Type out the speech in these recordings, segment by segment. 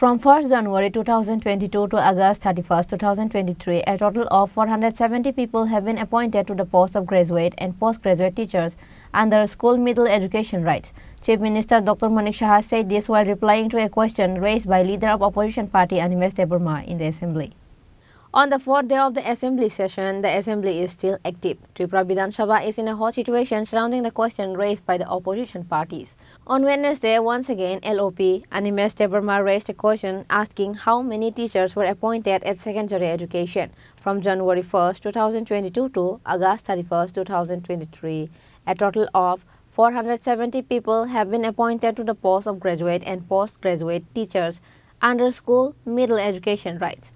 From 1st January 2022 to August 31st, 2023, a total of 470 people have been appointed to the post of graduate and postgraduate teachers under School Middle Education Rights. Chief Minister Dr. Manik Saha said this while replying to a question raised by leader of opposition party Animesh Debarma in the Assembly. On the fourth day of the Assembly session, the Assembly is still active. Tripura Vidhan Sabha is in a hot situation surrounding the question raised by the opposition parties. On Wednesday, once again, LOP Animesh Debarma raised a question asking how many teachers were appointed at secondary education from January 1st, 2022 to August 31st, 2023. A total of 470 people have been appointed to the post of graduate and postgraduate teachers under School Middle Education Rights.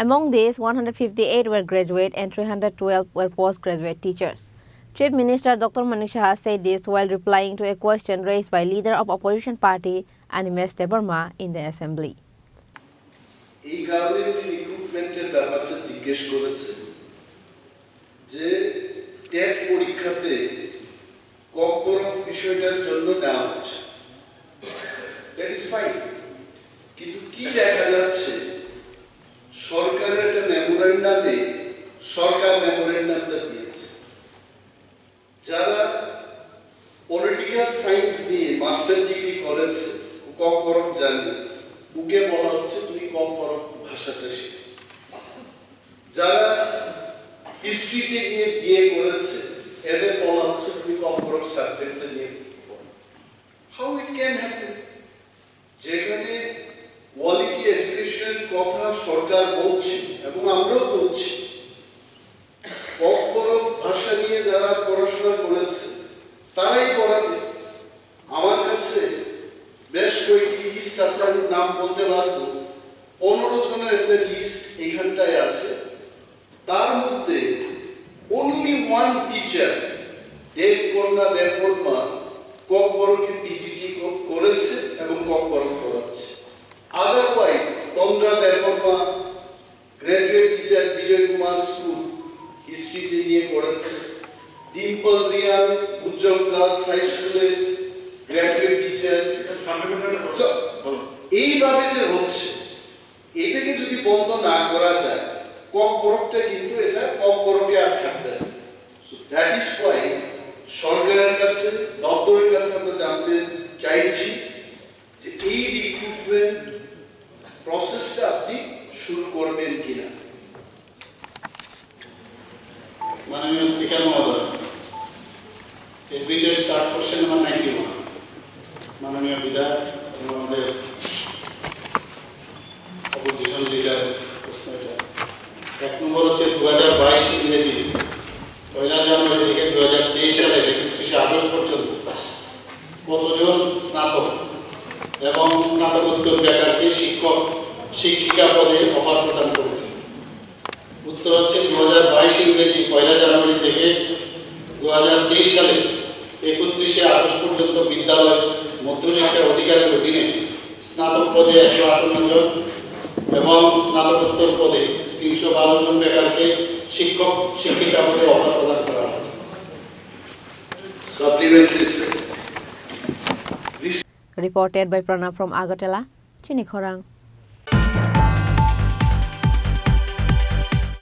Among these, 158 were graduate and 312 were postgraduate teachers. Chief Minister Dr. Manik Saha said this while replying to a question raised by leader of opposition party Animesh Debarma in the Assembly. এই কারণে রিক্রুটমেন্টের ব্যাপারটা জিজ্ঞেস করেছে যে TET পরীক্ষাতে কম্পরক বিষয়টার জন্য নেওয়া হচ্ছে দ্যাট ইজ ফাইন কিন্তু কি দেখা যাচ্ছে সরকারের একটা মেমোরেন্ডামে সরকার মেমোরেন্ডামটা দিয়েছে যারা পলিটিক্যাল সায়েন্স নিয়ে মাস্টার ডিগ্রি করেছে কম্পরক জানে ওকে বলা হচ্ছে তুমি কম্পরক ভাষাটা শেখো যারা হিস্ট্রিতে নিয়ে বিয়ে করেছে এদের বলা হচ্ছে তুমি কম্পরক সাবজেক্টটা নিয়ে পড়ো হাউ ইট ক্যান হ্যাপেন যেখানে কোয়ালিটি এডুকেশন কথা সরকার বলছে এবং আমরাও বলছি কম্পরক ভাষা নিয়ে যারা পড়াশোনা করেছে তারাই পড়াবে আমার কাছে বেশ কয়েকটি লিস্ট আছে আমি নাম বলতে পারবো 15 জনের একটা লিস্ট এইখানটায় আছে তার মধ্যে only one teacher দেবকন্যা কম্পরকে পিজিটি করেছে এবং কম্পরক পড়াচ্ছে otherwise তন্দ্রা দেবকন্যা গ্রাজুয়েট টিচার বিজয় কুমার স্কুল হিস্ট্রি নিয়ে পড়াচ্ছে ডিম্পল রিয়ান উজ্জ্বল দাস হাই স্কুলে গ্রাজুয়েট টিচার এইভাবে যে হচ্ছে এটাকে যদি বন্ধ না করা যায় কম্পরকটা কিন্তু এটা কম্পরকে আর থাকবে না সো দ্যাট ইজ ওয়াই সরকারের কাছে দপ্তরের কাছে আমরা জানতে চাইছি যে এই রিক্রুটমেন্ট প্রসেসটা আপনি শুরু করবেন কিনা মাননীয় স্পিকার মহোদয় এডমিটেড স্টার্ট কোশ্চেন নাম্বার 91 মাননীয় বিধায়ক এবং আমাদের অপোজিশন লিডার এক নম্বর হচ্ছে 2022 ইংরেজি 1 জানুয়ারি থেকে 2023 সালের 31 আগস্ট পর্যন্ত কতজন স্নাতক এবং স্নাতকোত্তর বেকারকে শিক্ষক শিক্ষিকা পদে অফার প্রদান করেছে উত্তর হচ্ছে 2022 ইংরেজি 1 জানুয়ারি থেকে 2023 সালে 31 আগস্ট পর্যন্ত বিদ্যালয় মধ্যশিক্ষা অধিকারের অধীনে স্নাতক পদে 158 জন এবং স্নাতকোত্তর পদে 312 জন বেকারকে শিক্ষক শিক্ষিকা পদে অফার প্রদান করা হয়েছে। Reported by Pranav from Agartala, Chini Khorang.